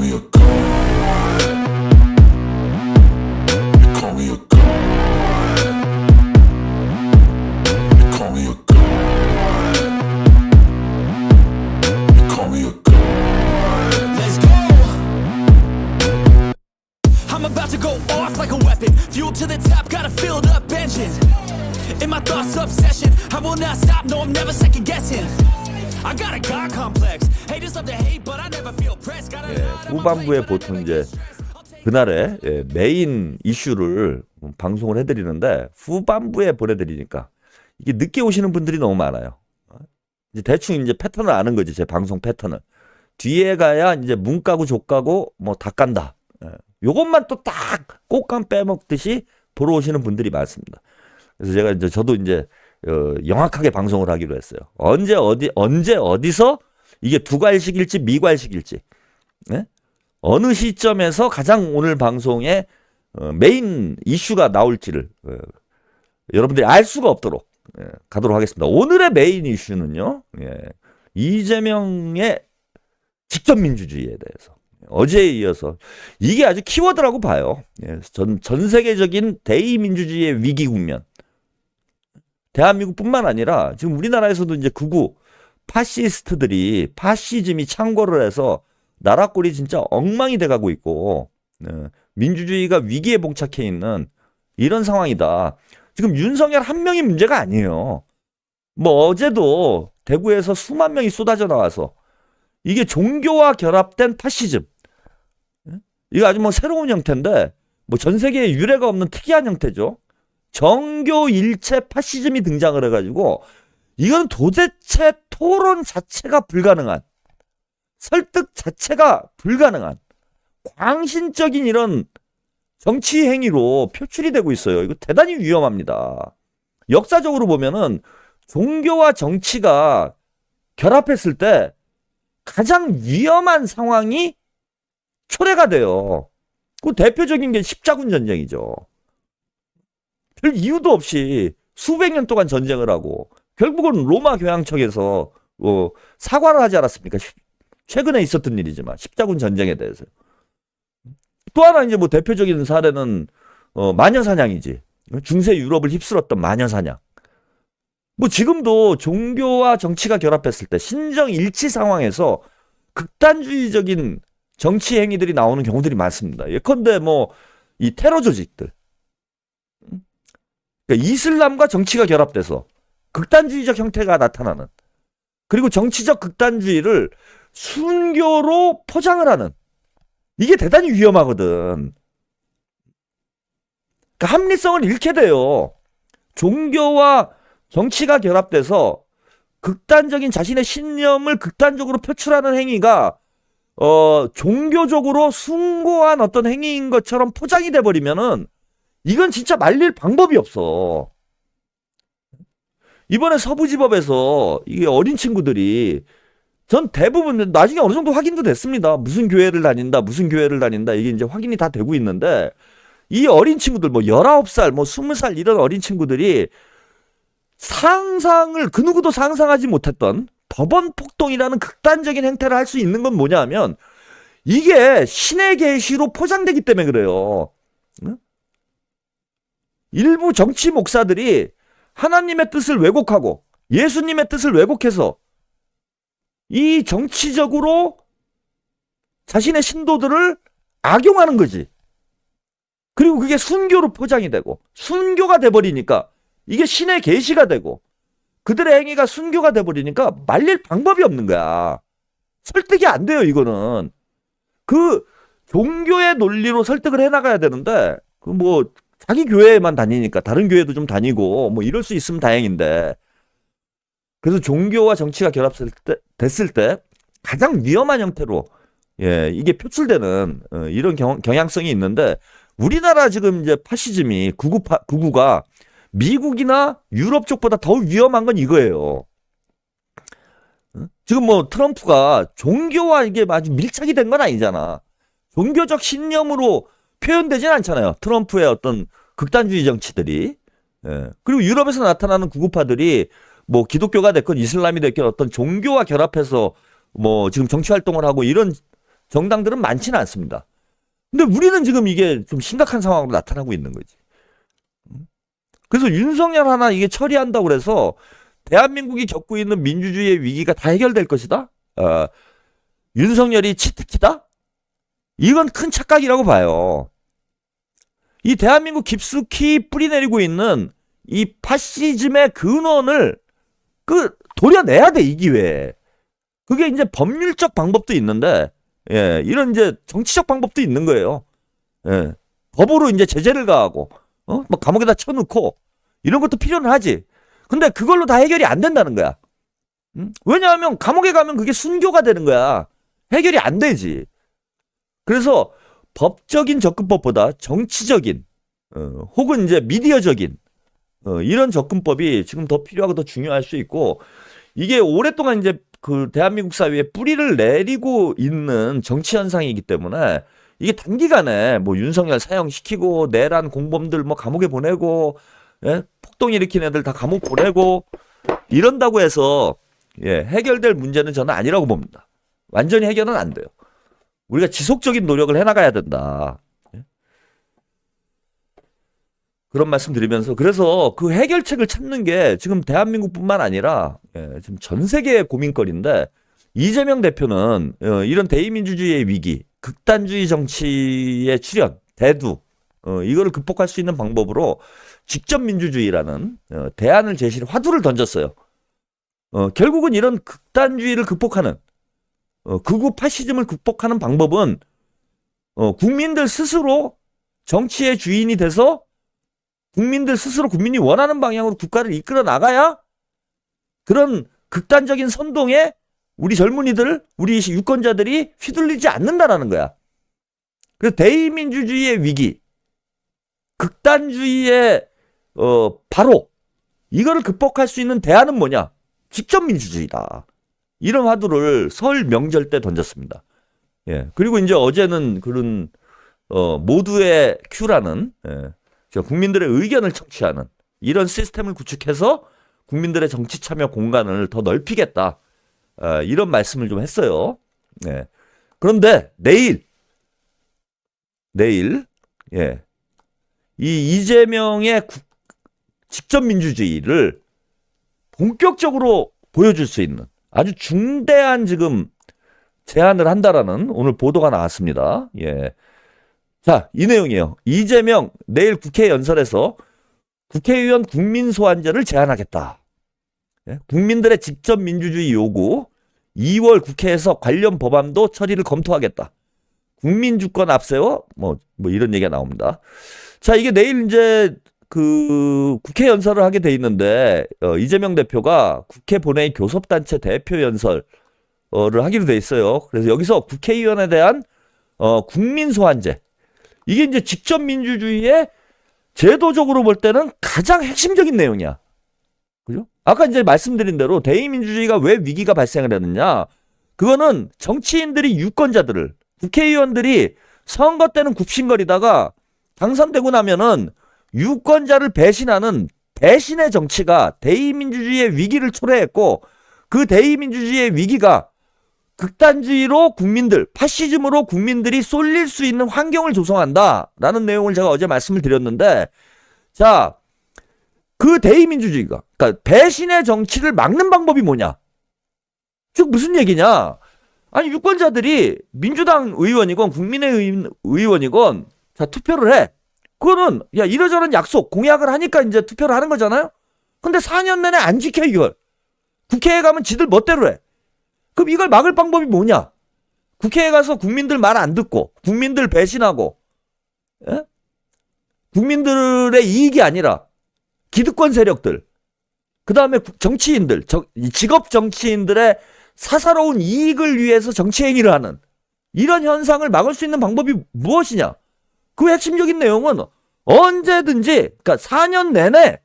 me a god. You call me a god. You call me a god. You call me a god. Let's go. I'm about to go off like a weapon. Fuel to the top, got a filled up engine. In my thoughts, obsession. I will not stop, no, I'm never second guessing. I got a God complex. Haters love to hate, but I never feel pressed. Got a lot on my 후반부에 plate, but I 보통 never 이제 stress. 그날의 메인 이슈를 방송을 해드리는데 후반부에 보내드리니까 이게 늦게 오시는 분들이 너무 많아요. 이제 대충 이제 패턴을 아는 거지, 제 방송 패턴을. 뒤에 가야 이제 문 까고 족 까고 뭐 다 깐다. 요것만 또 딱 꽃감 빼먹듯이 보러 오시는 분들이 많습니다. 그래서 제가 이제 저도 이제 영악하게 방송을 하기로 했어요. 언제 어디서 이게 두괄식일지 미괄식일지, 네? 어느 시점에서 가장 오늘 방송에 메인 이슈가 나올지를 여러분들이 알 수가 없도록 가도록 하겠습니다. 오늘의 메인 이슈는요, 이재명의 직접 민주주의에 대해서. 어제에 이어서 이게 아주 키워드라고 봐요. 전 세계적인 대의민주주의의 위기 국면. 대한민국뿐만 아니라 지금 우리나라에서도 이제 극우 파시스트들이 파시즘이 창궐을 해서 나라 꼴이 진짜 엉망이 돼가고 있고 민주주의가 위기에 봉착해 있는 이런 상황이다. 지금 윤석열 한 명이 문제가 아니에요. 뭐 어제도 대구에서 수만 명이 쏟아져 나와서 이게 종교와 결합된 파시즘. 이거 아주 뭐 새로운 형태인데 뭐 전 세계에 유례가 없는 특이한 형태죠. 정교 일체 파시즘이 등장을 해가지고 이건 도대체 토론 자체가 불가능한, 설득 자체가 불가능한 광신적인 이런 정치 행위로 표출이 되고 있어요. 이거 대단히 위험합니다. 역사적으로 보면은 종교와 정치가 결합했을 때 가장 위험한 상황이 초래가 돼요. 그 대표적인 게 십자군 전쟁이죠. 별 이유도 없이 수백 년 동안 전쟁을 하고 결국은 로마 교황청에서 사과를 하지 않았습니까? 최근에 있었던 일이지만 십자군 전쟁에 대해서. 또 하나 이제 뭐 대표적인 사례는 마녀사냥이지. 중세 유럽을 휩쓸었던 마녀사냥. 뭐 지금도 종교와 정치가 결합했을 때 신정 일치 상황에서 극단주의적인 정치 행위들이 나오는 경우들이 많습니다. 예컨대 뭐 이 테러 조직들, 그러니까 이슬람과 정치가 결합돼서 극단주의적 형태가 나타나는, 그리고 정치적 극단주의를 순교로 포장을 하는, 이게 대단히 위험하거든. 그러니까 합리성을 잃게 돼요. 종교와 정치가 결합돼서 극단적인 자신의 신념을 극단적으로 표출하는 행위가 종교적으로 숭고한 어떤 행위인 것처럼 포장이 돼버리면은 이건 진짜 말릴 방법이 없어. 이번에 서부지법에서 이게 어린 친구들이 전 대부분 나중에 어느 정도 확인도 됐습니다. 무슨 교회를 다닌다 이게 이제 확인이 다 되고 있는데 이 어린 친구들 뭐 19살 뭐 20살 이런 어린 친구들이 그 누구도 상상하지 못했던 법원 폭동이라는 극단적인 행태를 할 수 있는 건 뭐냐 하면 이게 신의 계시로 포장되기 때문에 그래요. 일부 정치 목사들이 하나님의 뜻을 왜곡하고 예수님의 뜻을 왜곡해서 이 정치적으로 자신의 신도들을 악용하는 거지. 그리고 그게 순교로 포장이 되고 순교가 돼버리니까 이게 신의 계시가 되고 그들의 행위가 순교가 돼버리니까 말릴 방법이 없는 거야. 설득이 안 돼요, 이거는. 그 종교의 논리로 설득을 해나가야 되는데 그 뭐 자기 교회에만 다니니까 다른 교회도 좀 다니고 뭐 이럴 수 있으면 다행인데, 그래서 종교와 정치가 됐을 때 가장 위험한 형태로 이게 표출되는 이런 경향성이 있는데 우리나라 지금 이제 파시즘이 극우가 미국이나 유럽 쪽보다 더 위험한 건 이거예요. 지금 뭐 트럼프가 종교와 이게 아주 밀착이 된 건 아니잖아. 종교적 신념으로 표현되진 않잖아요. 트럼프의 어떤 극단주의 정치들이. 그리고 유럽에서 나타나는 극우파들이 뭐 기독교가 됐건 이슬람이 됐건 어떤 종교와 결합해서 뭐 지금 정치 활동을 하고 이런 정당들은 많지는 않습니다. 근데 우리는 지금 이게 좀 심각한 상황으로 나타나고 있는 거지. 그래서 윤석열 하나 이게 처리한다고 그래서 대한민국이 겪고 있는 민주주의의 위기가 다 해결될 것이다? 윤석열이 치트키다? 이건 큰 착각이라고 봐요. 이 대한민국 깊숙이 뿌리내리고 있는 이 파시즘의 근원을 도려내야 돼, 이 기회에. 그게 이제 법률적 방법도 있는데, 예, 이런 이제 정치적 방법도 있는 거예요. 예, 법으로 이제 제재를 가하고, 뭐 감옥에다 쳐놓고, 이런 것도 필요는 하지. 근데 그걸로 다 해결이 안 된다는 거야. 왜냐하면 감옥에 가면 그게 순교가 되는 거야. 해결이 안 되지. 그래서 법적인 접근법보다 정치적인, 혹은 이제 미디어적인, 이런 접근법이 지금 더 필요하고 더 중요할 수 있고, 이게 오랫동안 이제 그 대한민국 사회에 뿌리를 내리고 있는 정치 현상이기 때문에 이게 단기간에 뭐 윤석열 사형시키고 내란 공범들 뭐 감옥에 보내고, 예? 폭동 일으킨 애들 다 감옥 보내고 이런다고 해서 예, 해결될 문제는 저는 아니라고 봅니다. 완전히 해결은 안 돼요. 우리가 지속적인 노력을 해나가야 된다. 예? 그런 말씀 드리면서 그래서 그 해결책을 찾는 게 지금 대한민국뿐만 아니라 예, 지금 전 세계의 고민거리인데 이재명 대표는 이런 대의민주주의의 위기, 극단주의 정치의 출현, 대두 이거를 극복할 수 있는 방법으로 직접민주주의라는 대안을 제시를 화두를 던졌어요. 결국은 이런 극단주의를 극복하는 극우 파시즘을 극복하는 방법은 국민들 스스로 정치의 주인이 돼서 국민들 스스로 국민이 원하는 방향으로 국가를 이끌어 나가야 그런 극단적인 선동에 우리 젊은이들, 우리 유권자들이 휘둘리지 않는다라는 거야. 그래서 대의민주주의의 위기, 극단주의의 바로 이거를 극복할 수 있는 대안은 뭐냐? 직접 민주주의다. 이런 화두를 설 명절 때 던졌습니다. 예. 그리고 이제 어제는 그런 모두의 큐라는 국민들의 의견을 청취하는 이런 시스템을 구축해서 국민들의 정치 참여 공간을 더 넓히겠다. 이런 말씀을 좀 했어요. 예. 그런데 내일 예. 이 이재명의 직접 민주주의를 본격적으로 보여줄 수 있는 아주 중대한 지금 제안을 한다라는 오늘 보도가 나왔습니다. 예. 자, 이 내용이에요. 이재명 내일 국회 연설에서 국회의원 국민소환제를 제안하겠다. 예? 국민들의 직접 민주주의 요구 2월 국회에서 관련 법안도 처리를 검토하겠다. 국민주권 앞세워 뭐 이런 얘기가 나옵니다. 자, 이게 내일 이제 그 국회 연설을 하게 돼 있는데 이재명 대표가 국회 본회의 교섭단체 대표 연설을 하기로 돼 있어요. 그래서 여기서 국회의원에 대한 국민소환제 이게 이제 직접 민주주의의 제도적으로 볼 때는 가장 핵심적인 내용이야. 그죠? 아까 이제 말씀드린 대로 대의민주주의가 왜 위기가 발생을 했느냐? 그거는 정치인들이 유권자들을 국회의원들이 선거 때는 굽신거리다가 당선되고 나면은 유권자를 배신하는 배신의 정치가 대의민주주의의 위기를 초래했고 그 대의민주주의의 위기가 극단주의로 국민들, 파시즘으로 국민들이 쏠릴 수 있는 환경을 조성한다라는 내용을 제가 어제 말씀을 드렸는데 자, 그 대의민주주의가 그러니까 배신의 정치를 막는 방법이 뭐냐? 즉 무슨 얘기냐? 아니 유권자들이 민주당 의원이건 국민의힘 의원이건 자 투표를 해. 그거는 야 이러저런 약속 공약을 하니까 이제 투표를 하는 거잖아요. 근데 4년 내내 안 지켜 이걸. 국회에 가면 지들 멋대로 해. 그럼 이걸 막을 방법이 뭐냐? 국회에 가서 국민들 말 안 듣고 국민들 배신하고 예? 국민들의 이익이 아니라 기득권 세력들 그 다음에 정치인들 직업 정치인들의 사사로운 이익을 위해서 정치 행위를 하는 이런 현상을 막을 수 있는 방법이 무엇이냐? 그 핵심적인 내용은 언제든지 그러니까 4년 내내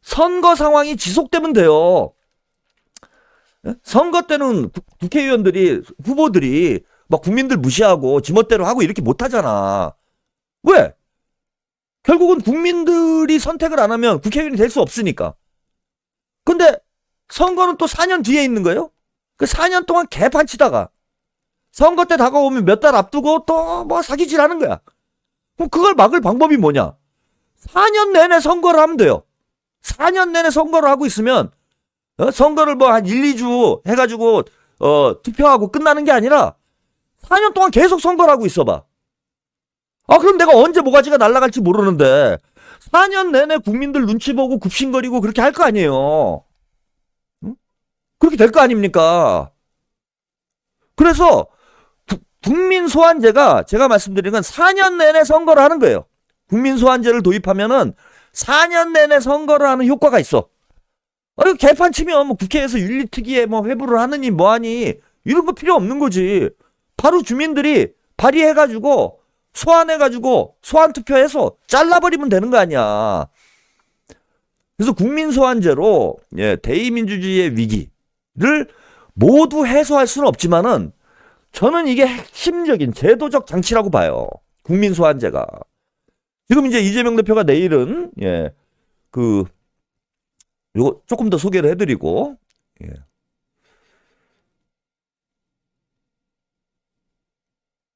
선거 상황이 지속되면 돼요. 선거 때는 국회의원들이 후보들이 막 국민들 무시하고 지멋대로 하고 이렇게 못하잖아. 왜? 결국은 국민들이 선택을 안 하면 국회의원이 될 수 없으니까. 근데 선거는 또 4년 뒤에 있는 거예요. 그 4년 동안 개판 치다가 선거 때 다가오면 몇 달 앞두고 또 뭐 사기질 하는 거야. 그럼 그걸 막을 방법이 뭐냐? 4년 내내 선거를 하면 돼요. 4년 내내 선거를 하고 있으면 선거를 뭐 한 1, 2주 해가지고 투표하고 끝나는 게 아니라 4년 동안 계속 선거를 하고 있어봐. 그럼 내가 언제 모가지가 날아갈지 모르는데 4년 내내 국민들 눈치 보고 굽신거리고 그렇게 할 거 아니에요. 응? 그렇게 될 거 아닙니까? 그래서 국민 소환제가 제가 말씀드린 건 4년 내내 선거를 하는 거예요. 국민 소환제를 도입하면은 4년 내내 선거를 하는 효과가 있어. 개판 치면 뭐 국회에서 윤리특위에 뭐 회부를 하느니 뭐하니 이런 거 필요 없는 거지. 바로 주민들이 발의해가지고 소환해가지고 소환투표해서 잘라버리면 되는 거 아니야. 그래서 국민소환제로 대의민주주의의 위기를 모두 해소할 수는 없지만은 저는 이게 핵심적인 제도적 장치라고 봐요. 국민소환제가. 지금 이제 이재명 대표가 내일은 요거 조금 더 소개를 해드리고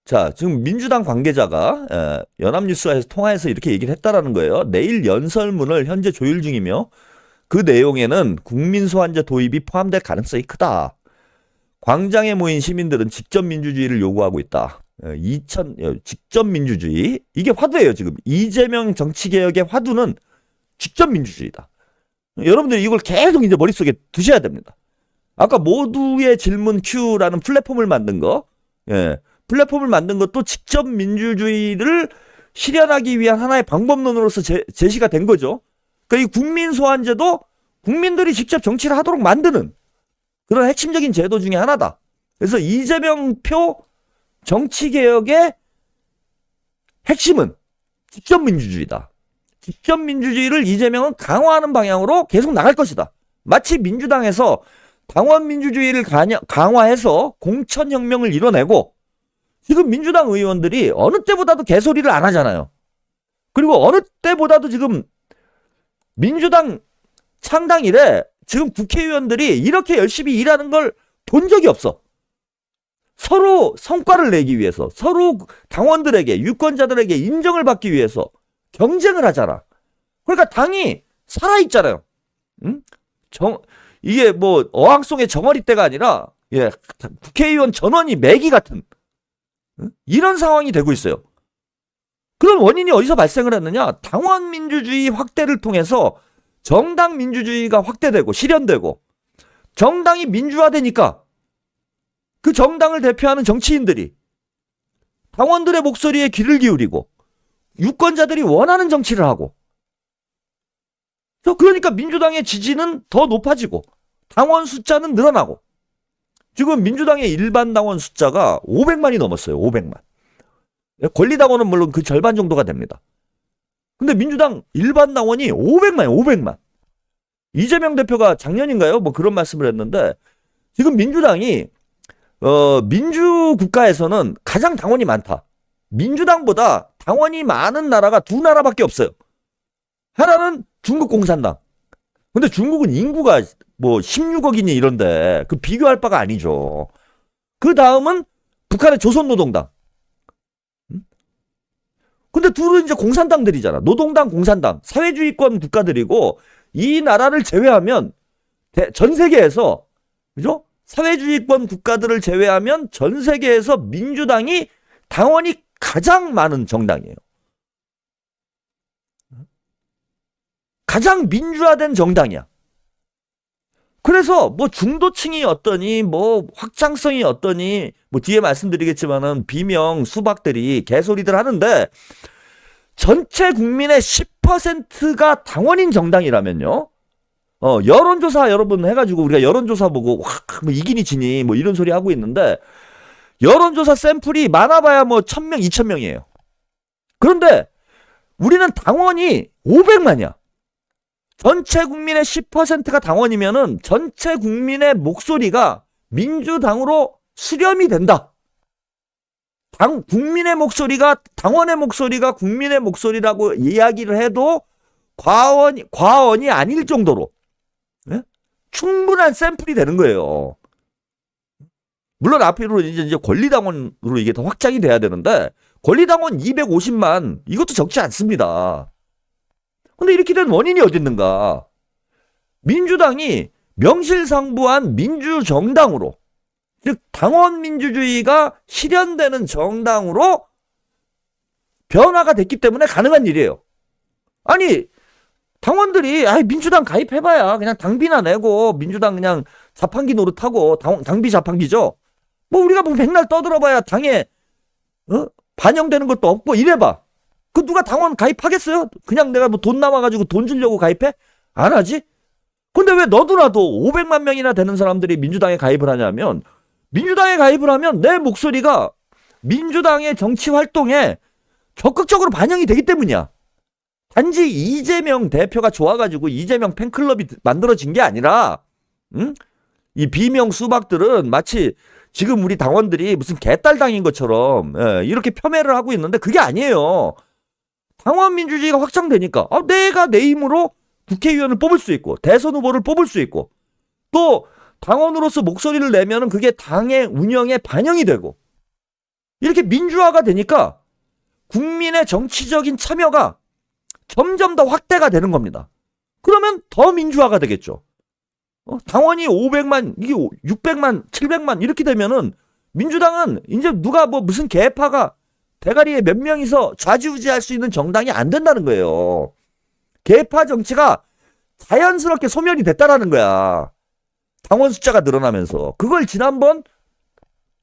자, 지금 민주당 관계자가 연합뉴스와에서 통화해서 이렇게 얘기를 했다라는 거예요. 내일 연설문을 현재 조율 중이며 그 내용에는 국민소환제 도입이 포함될 가능성이 크다. 광장에 모인 시민들은 직접 민주주의를 요구하고 있다. 직접 민주주의 이게 화두예요. 지금 이재명 정치개혁의 화두는 직접 민주주의다. 여러분들이 이걸 계속 이제 머릿속에 두셔야 됩니다. 아까 모두의 질문 Q라는 플랫폼을 만든 거, 플랫폼을 만든 것도 직접 민주주의를 실현하기 위한 하나의 방법론으로서 제시가 된 거죠. 그러니까 이 국민소환제도 국민들이 직접 정치를 하도록 만드는 그런 핵심적인 제도 중에 하나다. 그래서 이재명표 정치개혁의 핵심은 직접 민주주의다. 직접 민주주의를 이재명은 강화하는 방향으로 계속 나갈 것이다. 마치 민주당에서 당원 민주주의를 강화해서 공천혁명을 이뤄내고 지금 민주당 의원들이 어느 때보다도 개소리를 안 하잖아요. 그리고 어느 때보다도 지금 민주당 창당 이래 지금 국회의원들이 이렇게 열심히 일하는 걸 본 적이 없어. 서로 성과를 내기 위해서, 서로 당원들에게, 유권자들에게 인정을 받기 위해서 경쟁을 하잖아. 그러니까 당이 살아있잖아요. 응? 이게 뭐 어항송의 정어리 때가 아니라 국회의원 전원이 매기 같은 이런 상황이 되고 있어요. 그런 원인이 어디서 발생을 했느냐? 당원 민주주의 확대를 통해서 정당 민주주의가 확대되고 실현되고 정당이 민주화되니까 그 정당을 대표하는 정치인들이 당원들의 목소리에 귀를 기울이고 유권자들이 원하는 정치를 하고 그러니까 민주당의 지지는 더 높아지고 당원 숫자는 늘어나고 지금 민주당의 일반 당원 숫자가 500만이 넘었어요. 500만. 권리당원은 물론 그 절반 정도가 됩니다. 근데 민주당 일반 당원이 500만이에요. 500만. 이재명 대표가 작년인가요? 뭐 그런 말씀을 했는데 지금 민주당이 민주국가에서는 가장 당원이 많다. 민주당보다 당원이 많은 나라가 두 나라밖에 없어요. 하나는 중국 공산당. 근데 중국은 인구가 뭐 16억이니 이런데 그 비교할 바가 아니죠. 그 다음은 북한의 조선노동당. 근데 둘은 이제 공산당들이잖아. 노동당, 공산당, 사회주의권 국가들이고 이 나라를 제외하면 전 세계에서 그죠? 사회주의권 국가들을 제외하면 전 세계에서 민주당이 당원이 가장 많은 정당이에요. 가장 민주화된 정당이야. 그래서 뭐 중도층이 어떠니 뭐 확장성이 어떠니 뭐 뒤에 말씀드리겠지만은 비명 수박들이 개소리들 하는데 전체 국민의 10%가 당원인 정당이라면요. 여론조사 여러분 해가지고 우리가 여론조사 보고 와, 뭐 이기니 지니 뭐 이런 소리 하고 있는데 여론조사 샘플이 많아봐야 뭐 1000명, 2000명이에요. 그런데 우리는 당원이 500만이야. 전체 국민의 10%가 당원이면은 전체 국민의 목소리가 민주당으로 수렴이 된다. 국민의 목소리가 당원의 목소리가 국민의 목소리라고 이야기를 해도 과언이 아닐 정도로 충분한 샘플이 되는 거예요. 물론 앞으로 이제 권리당원으로 이게 더 확장이 돼야 되는데 권리당원 250만 이것도 적지 않습니다. 근데 이렇게 된 원인이 어디 있는가? 민주당이 명실상부한 민주정당으로, 즉 당원 민주주의가 실현되는 정당으로 변화가 됐기 때문에 가능한 일이에요. 아니 당원들이 민주당 가입해봐야 그냥 당비나 내고 민주당 그냥 자판기 노릇하고 당비 자판기죠. 뭐 우리가 뭐 맨날 떠들어봐야 당에 반영되는 것도 없고 이래봐. 그 누가 당원 가입하겠어요? 그냥 내가 뭐 돈 남아가지고 돈 주려고 가입해? 안 하지? 근데 왜 너도나도 500만 명이나 되는 사람들이 민주당에 가입을 하냐면 민주당에 가입을 하면 내 목소리가 민주당의 정치 활동에 적극적으로 반영이 되기 때문이야. 단지 이재명 대표가 좋아가지고 이재명 팬클럽이 만들어진 게 아니라 이 비명 수박들은 마치 지금 우리 당원들이 무슨 개딸당인 것처럼 이렇게 폄훼를 하고 있는데 그게 아니에요. 당원 민주주의가 확장되니까 내가 내 힘으로 국회의원을 뽑을 수 있고 대선 후보를 뽑을 수 있고 또 당원으로서 목소리를 내면은 그게 당의 운영에 반영이 되고 이렇게 민주화가 되니까 국민의 정치적인 참여가 점점 더 확대가 되는 겁니다. 그러면 더 민주화가 되겠죠. 당원이 500만, 이게 600만, 700만 이렇게 되면은 민주당은 이제 누가 뭐 무슨 개파가 대가리에 몇 명이서 좌지우지할 수 있는 정당이 안 된다는 거예요. 개파 정치가 자연스럽게 소멸이 됐다라는 거야. 당원 숫자가 늘어나면서. 그걸 지난번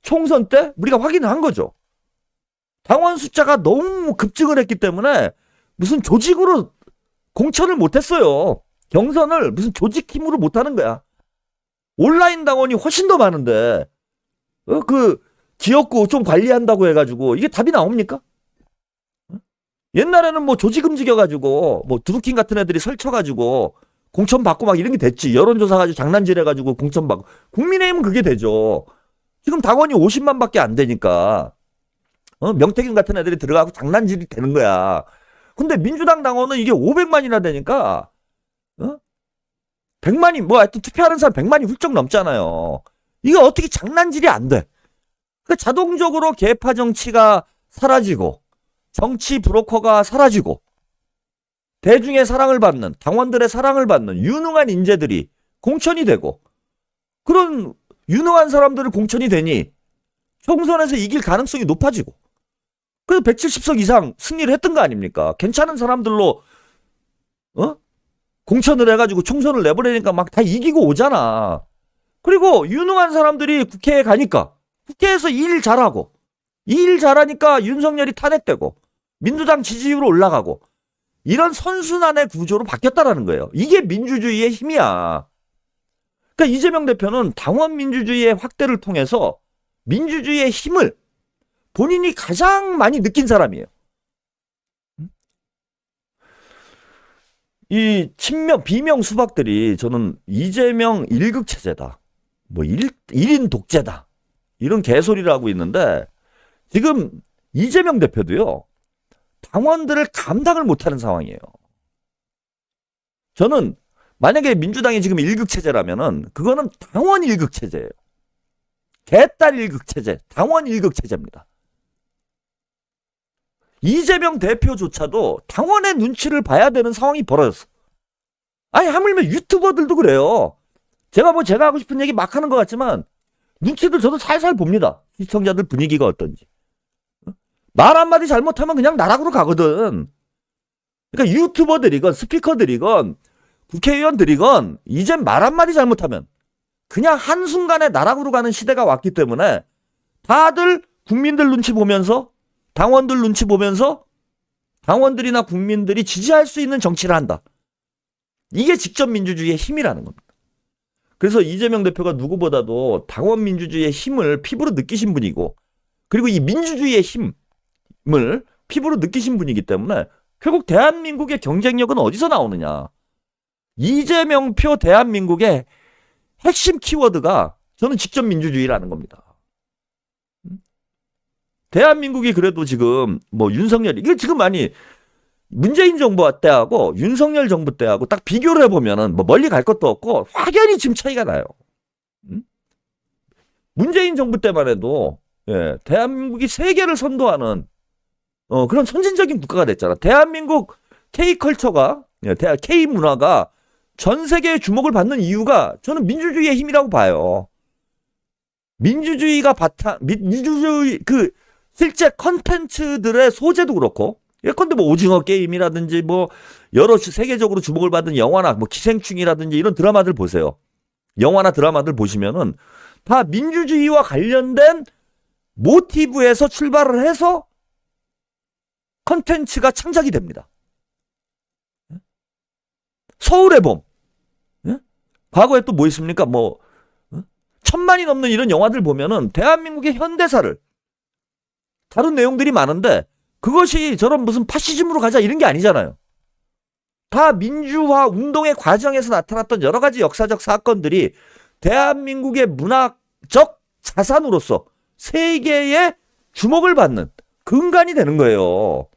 총선 때 우리가 확인을 한 거죠. 당원 숫자가 너무 급증을 했기 때문에 무슨 조직으로 공천을 못했어요. 경선을 무슨 조직 힘으로 못하는 거야. 온라인 당원이 훨씬 더 많은데 그 지역구 좀 관리한다고 해가지고 이게 답이 나옵니까? 옛날에는 뭐 조직 움직여가지고 뭐 드루킹 같은 애들이 설쳐가지고 공천 받고 막 이런 게 됐지. 여론조사 가지고 장난질 해가지고 공천 받고. 국민의힘은 그게 되죠. 지금 당원이 50만 밖에 안 되니까 명태균 같은 애들이 들어가고 장난질이 되는 거야. 근데 민주당 당원은 이게 500만이나 되니까 100만이 뭐 하여튼 투표하는 사람 100만이 훌쩍 넘잖아요. 이게 어떻게 장난질이 안 돼. 그러니까 자동적으로 개파 정치가 사라지고 정치 브로커가 사라지고 대중의 사랑을 받는 당원들의 사랑을 받는 유능한 인재들이 공천이 되고 그런 유능한 사람들을 공천이 되니 총선에서 이길 가능성이 높아지고 그래서 170석 이상 승리를 했던 거 아닙니까? 괜찮은 사람들로 공천을 해가지고 총선을 내버리니까 막 다 이기고 오잖아. 그리고 유능한 사람들이 국회에 가니까 국회에서 일 잘하고 일 잘하니까 윤석열이 탄핵되고 민주당 지지율 올라가고 이런 선순환의 구조로 바뀌었다라는 거예요. 이게 민주주의의 힘이야. 그러니까 이재명 대표는 당원 민주주의의 확대를 통해서 민주주의의 힘을 본인이 가장 많이 느낀 사람이에요. 이 비명 수박들이 저는 이재명 일극체제다. 뭐 1인 독재다. 이런 개소리를 하고 있는데 지금 이재명 대표도요. 당원들을 감당을 못하는 상황이에요. 저는 만약에 민주당이 지금 일극체제라면은 그거는 당원 일극체제예요. 개딸 일극체제, 당원 일극체제입니다. 이재명 대표조차도 당원의 눈치를 봐야 되는 상황이 벌어졌어. 아니 하물며 유튜버들도 그래요. 제가 하고 싶은 얘기 막 하는 것 같지만 눈치도 저도 살살 봅니다. 시청자들 분위기가 어떤지. 말 한마디 잘못하면 그냥 나락으로 가거든. 그러니까 유튜버들이건 스피커들이건 국회의원들이건 이젠 말 한마디 잘못하면 그냥 한순간에 나락으로 가는 시대가 왔기 때문에 다들 국민들 눈치 보면서 당원들 눈치 보면서 당원들이나 국민들이 지지할 수 있는 정치를 한다. 이게 직접 민주주의의 힘이라는 겁니다. 그래서 이재명 대표가 누구보다도 당원 민주주의의 힘을 피부로 느끼신 분이고 그리고 이 민주주의의 힘을 피부로 느끼신 분이기 때문에 결국 대한민국의 경쟁력은 어디서 나오느냐. 이재명표 대한민국의 핵심 키워드가 저는 직접 민주주의라는 겁니다. 대한민국이 그래도 지금 뭐 윤석열 이게 지금 아니 문재인 정부 때하고 윤석열 정부 때하고 딱 비교를 해보면은 뭐 멀리 갈 것도 없고 확연히 지금 차이가 나요. 문재인 정부 때만 해도 대한민국이 세계를 선도하는 그런 선진적인 국가가 됐잖아. 대한민국 K컬처가 K문화가 전 세계의 주목을 받는 이유가 저는 민주주의의 힘이라고 봐요. 민주주의가 민주주의 실제 컨텐츠들의 소재도 그렇고 예컨대 뭐 오징어 게임이라든지 뭐 여러 세계적으로 주목을 받는 영화나 뭐 기생충이라든지 이런 드라마들 보세요. 영화나 드라마들 보시면은 다 민주주의와 관련된 모티브에서 출발을 해서 컨텐츠가 창작이 됩니다. 서울의 봄. 과거에 또 뭐 있습니까? 뭐 1000만이 넘는 이런 영화들 보면은 대한민국의 현대사를 다룬 내용들이 많은데 그것이 저런 무슨 파시즘으로 가자 이런 게 아니잖아요. 다 민주화 운동의 과정에서 나타났던 여러 가지 역사적 사건들이 대한민국의 문화적 자산으로서 세계의 주목을 받는 근간이 되는 거예요.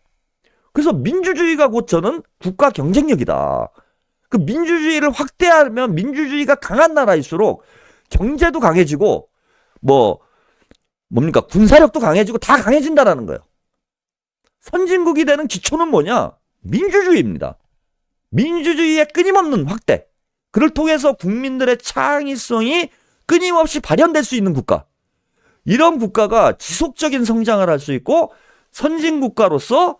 그래서 민주주의가 곧 저는 국가 경쟁력이다. 그 민주주의를 확대하면 민주주의가 강한 나라일수록 경제도 강해지고 뭡니까 군사력도 강해지고 다 강해진다라는 거예요. 선진국이 되는 기초는 뭐냐? 민주주의입니다. 민주주의의 끊임없는 확대. 그를 통해서 국민들의 창의성이 끊임없이 발현될 수 있는 국가. 이런 국가가 지속적인 성장을 할 수 있고 선진국가로서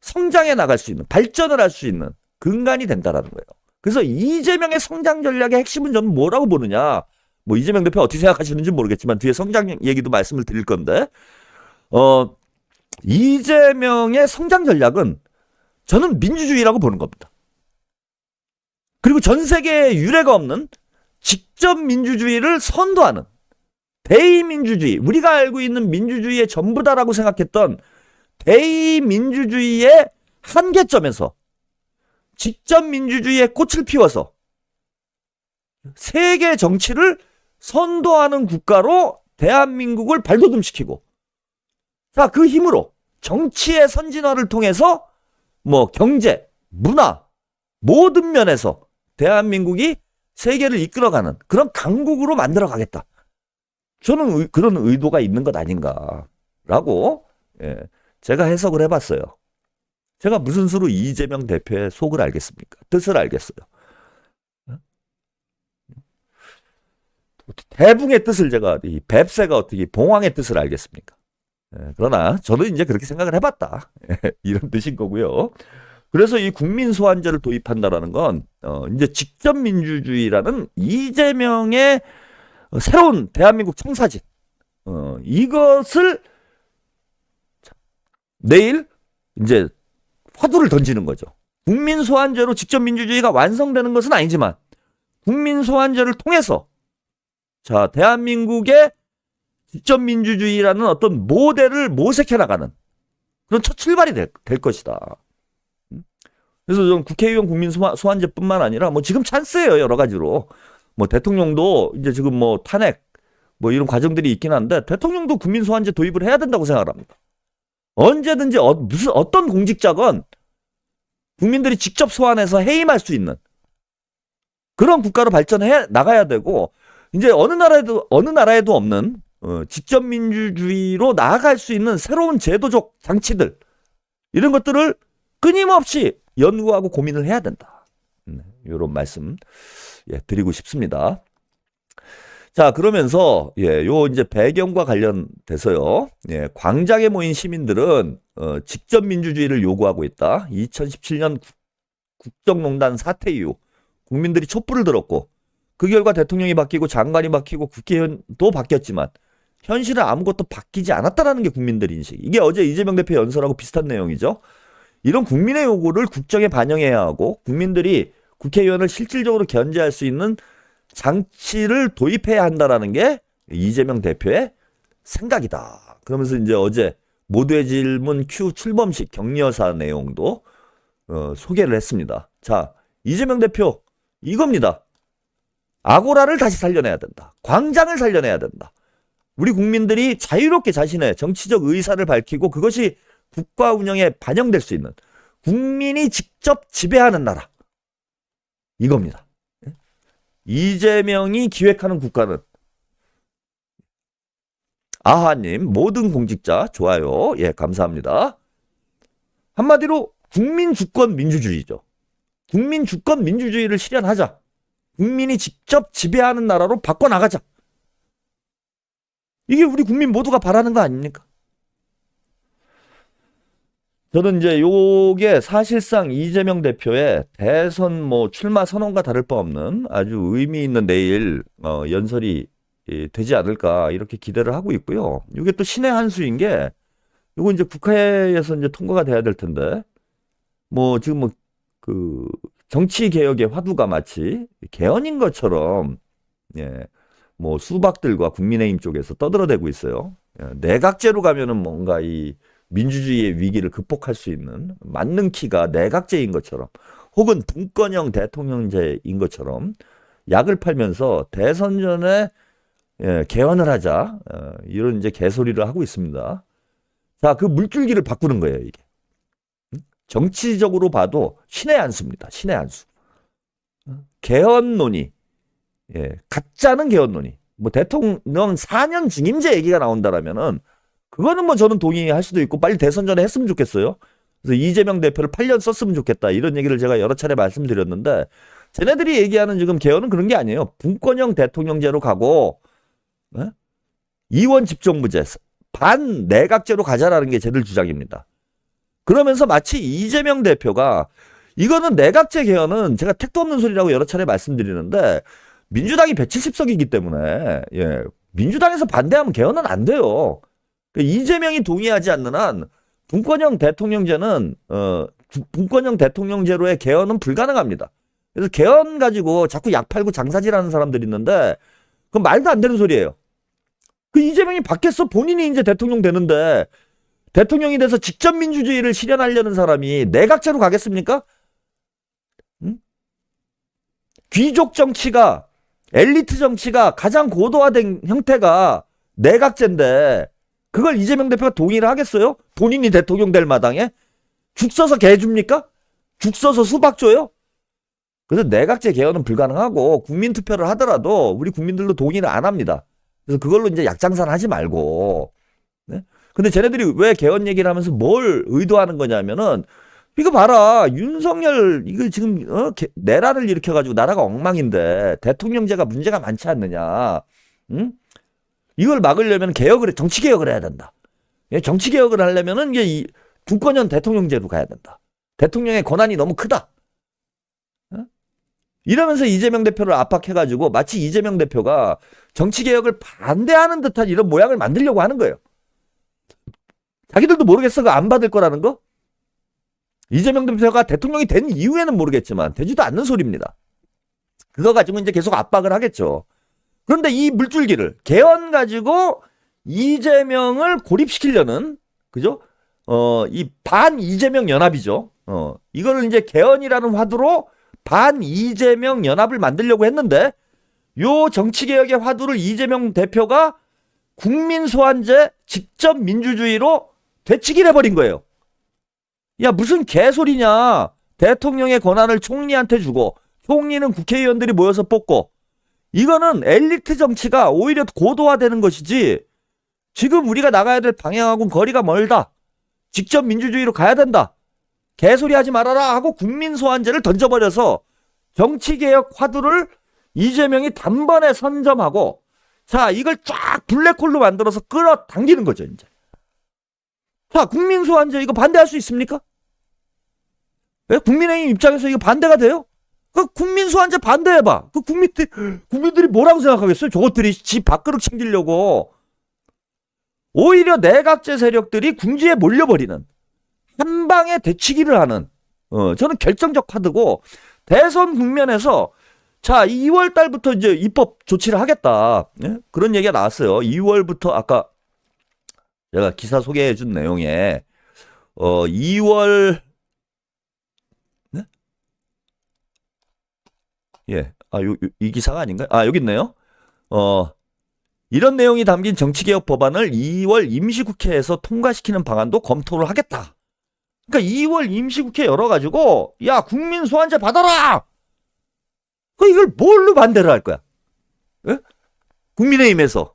성장해 나갈 수 있는, 발전을 할 수 있는 근간이 된다라는 거예요. 그래서 이재명의 성장 전략의 핵심은 저는 뭐라고 보느냐. 뭐 이재명 대표 어떻게 생각하시는지 모르겠지만 뒤에 성장 얘기도 말씀을 드릴 건데 이재명의 성장 전략은 저는 민주주의라고 보는 겁니다. 그리고 전 세계에 유례가 없는 직접 민주주의를 선도하는 대의민주주의, 우리가 알고 있는 민주주의의 전부다라고 생각했던 대의민주주의의 한계점에서 직접 민주주의의 꽃을 피워서 세계 정치를 선도하는 국가로 대한민국을 발돋움시키고 자, 그 힘으로 정치의 선진화를 통해서 뭐 경제, 문화 모든 면에서 대한민국이 세계를 이끌어가는 그런 강국으로 만들어가겠다. 저는 그런 의도가 있는 것 아닌가라고 제가 해석을 해봤어요. 제가 무슨 수로 이재명 대표의 속을 알겠습니까? 뜻을 알겠어요. 대붕의 뜻을 제가 이 뱁새가 어떻게 봉황의 뜻을 알겠습니까? 그러나 저도 이제 그렇게 생각을 해봤다. 이런 뜻인 거고요. 그래서 이 국민소환제를 도입한다라는 건 이제 직접 민주주의라는 이재명의 새로운 대한민국 청사진 이것을 내일 이제 화두를 던지는 거죠. 국민소환제로 직접 민주주의가 완성되는 것은 아니지만 국민소환제를 통해서 자 대한민국의 직접 민주주의라는 어떤 모델을 모색해 나가는 그런 첫 출발이 될 것이다. 그래서 좀 국회의원 국민소환제뿐만 아니라 뭐 지금 찬스예요. 여러 가지로. 뭐 대통령도 이제 지금 뭐 탄핵 뭐 이런 과정들이 있긴 한데 대통령도 국민소환제 도입을 해야 된다고 생각을 합니다. 언제든지 어떤 공직자건 국민들이 직접 소환해서 해임할 수 있는 그런 국가로 발전해 나가야 되고 이제 어느 나라에도 없는 직접 민주주의로 나아갈 수 있는 새로운 제도적 장치들 이런 것들을 끊임없이 연구하고 고민을 해야 된다. 이런 말씀 드리고 싶습니다. 자 그러면서 요 이제 배경과 관련돼서요. 광장에 모인 시민들은 직접 민주주의를 요구하고 있다. 2017년 국정농단 사태 이후 국민들이 촛불을 들었고 그 결과 대통령이 바뀌고 장관이 바뀌고 국회의원도 바뀌었지만 현실은 아무것도 바뀌지 않았다라는 게 국민들의 인식. 이게 어제 이재명 대표 연설하고 비슷한 내용이죠. 이런 국민의 요구를 국정에 반영해야 하고 국민들이 국회의원을 실질적으로 견제할 수 있는 장치를 도입해야 한다라는 게 이재명 대표의 생각이다. 그러면서 이제 어제 모두의 질문 Q 출범식 격려사 내용도 소개를 했습니다. 자, 이재명 대표 이겁니다. 아고라를 다시 살려내야 된다. 광장을 살려내야 된다. 우리 국민들이 자유롭게 자신의 정치적 의사를 밝히고 그것이 국가 운영에 반영될 수 있는 국민이 직접 지배하는 나라. 이겁니다. 이재명이 기획하는 국가는 아하님, 모든 공직자 좋아요. 예, 감사합니다. 한마디로 국민 주권 민주주의죠. 국민 주권 민주주의를 실현하자. 국민이 직접 지배하는 나라로 바꿔나가자. 이게 우리 국민 모두가 바라는 거 아닙니까? 저는 이제 요게 사실상 이재명 대표의 대선 뭐 출마 선언과 다를 바 없는 아주 의미 있는 내일 연설이 되지 않을까 이렇게 기대를 하고 있고요. 이게 또 신의 한 수인 게 요거 이제 국회에서 이제 통과가 돼야 될 텐데 뭐 지금 뭐 그 정치 개혁의 화두가 마치 개헌인 것처럼 예, 뭐 수박들과 국민의힘 쪽에서 떠들어대고 있어요. 예, 내각제로 가면은 뭔가 이 민주주의의 위기를 극복할 수 있는 맞는 키가 내각제인 것처럼 혹은 분권형 대통령제인 것처럼 약을 팔면서 대선 전에 예, 개헌을 하자 이런 이제 개소리를 하고 있습니다. 자, 그 물줄기를 바꾸는 거예요, 이게. 정치적으로 봐도 신의 한 수입니다. 신의 한 수. 개헌 논의. 예, 가짜는 개헌 논의. 뭐 대통령 4년 중임제 얘기가 나온다라면은 그거는 뭐 저는 동의할 수도 있고 빨리 대선 전에 했으면 좋겠어요. 그래서 이재명 대표를 8년 썼으면 좋겠다. 이런 얘기를 제가 여러 차례 말씀드렸는데 쟤네들이 얘기하는 지금 개헌은 그런 게 아니에요. 분권형 대통령제로 가고 예? 이원 집정부제 반 내각제로 가자라는 게 쟤들 주장입니다. 그러면서 마치 이재명 대표가 이거는 내각제 개헌은 제가 택도 없는 소리라고 여러 차례 말씀드리는데 민주당이 170석이기 때문에 예, 민주당에서 반대하면 개헌은 안 돼요. 이재명이 동의하지 않는 한 분권형 대통령제는 분권형 대통령제로의 개헌은 불가능합니다. 그래서 개헌 가지고 자꾸 약 팔고 장사질하는 사람들이 있는데 그건 말도 안 되는 소리예요. 그 이재명이 바뀌었어. 본인이 이제 대통령 되는데 대통령이 돼서 직접 민주주의를 실현하려는 사람이 내각제로 가겠습니까? 응? 귀족 정치가 엘리트 정치가 가장 고도화된 형태가 내각제인데 그걸 이재명 대표가 동의를 하겠어요? 본인이 대통령 될 마당에? 죽 써서 개 줍니까? 죽 써서 수박 줘요? 그래서 내각제 개헌은 불가능하고 국민투표를 하더라도 우리 국민들도 동의를 안 합니다. 그래서 그걸로 이제 약장산 하지 말고. 네? 근데 쟤네들이 왜 개헌 얘기를 하면서 뭘 의도하는 거냐면은 이거 봐라. 윤석열 이거 지금 내란을 일으켜가지고 나라가 엉망인데 대통령제가 문제가 많지 않느냐. 응? 이걸 막으려면 개혁을 정치 개혁을 해야 된다. 정치 개혁을 하려면은 이게 이 분권형 대통령제로 가야 된다. 대통령의 권한이 너무 크다. 이러면서 이재명 대표를 압박해가지고 마치 이재명 대표가 정치 개혁을 반대하는 듯한 이런 모양을 만들려고 하는 거예요. 자기들도 모르겠어. 그 안 받을 거라는 거? 이재명 대표가 대통령이 된 이후에는 모르겠지만 되지도 않는 소리입니다. 그거 가지고 이제 계속 압박을 하겠죠. 그런데 이 물줄기를 개헌 가지고 이재명을 고립시키려는 그죠? 이 반 이재명 연합이죠. 이거를 이제 개헌이라는 화두로 반 이재명 연합을 만들려고 했는데 요 정치개혁의 화두를 이재명 대표가 국민소환제 직접 민주주의로 되치기를 해버린 거예요. 야 무슨 개소리냐. 대통령의 권한을 총리한테 주고 총리는 국회의원들이 모여서 뽑고 이거는 엘리트 정치가 오히려 고도화되는 것이지 지금 우리가 나가야 될 방향하고는 거리가 멀다. 직접 민주주의로 가야 된다. 개소리 하지 말아라 하고 국민소환제를 던져버려서 정치개혁 화두를 이재명이 단번에 선점하고 자 이걸 쫙 블랙홀로 만들어서 끌어당기는 거죠. 이제. 자 국민소환제 이거 반대할 수 있습니까? 왜? 국민의힘 입장에서 이거 반대가 돼요? 그 국민소환제 반대해봐. 그 국민들이 뭐라고 생각하겠어요? 저것들이 집 밥그릇 챙기려고 오히려 내각제 세력들이 궁지에 몰려버리는 한 방에 대치기를 하는 저는 결정적 카드고 대선 국면에서 자 2월 달부터 이제 입법 조치를 하겠다. 예? 그런 얘기가 나왔어요. 2월부터 아까 제가 기사 소개해 준 내용에 2월 네? 예. 이 기사가 아닌가요? 여기 있네요. 이런 내용이 담긴 정치개혁 법안을 2월 임시국회에서 통과시키는 방안도 검토를 하겠다. 그러니까 2월 임시국회 열어가지고 야 국민 소환제 받아라. 이걸 뭘로 반대를 할 거야? 예? 국민의힘에서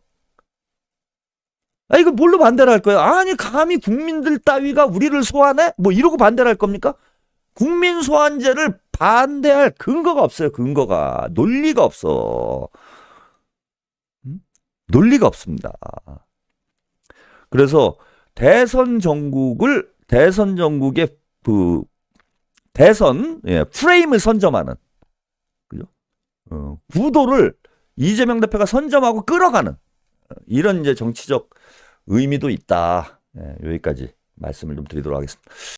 아, 이거 뭘로 반대를 할 거예요? 아니, 감히 국민들 따위가 우리를 소환해? 뭐 이러고 반대를 할 겁니까? 국민 소환제를 반대할 근거가 없어요. 근거가. 논리가 없어. 논리가 없습니다. 그래서 대선 전국의 그 대선 프레임을 선점하는, 그죠? 구도를 이재명 대표가 선점하고 끌어가는 이런 이제 정치적 의미도 있다. 여기까지 말씀을 좀 드리도록 하겠습니다.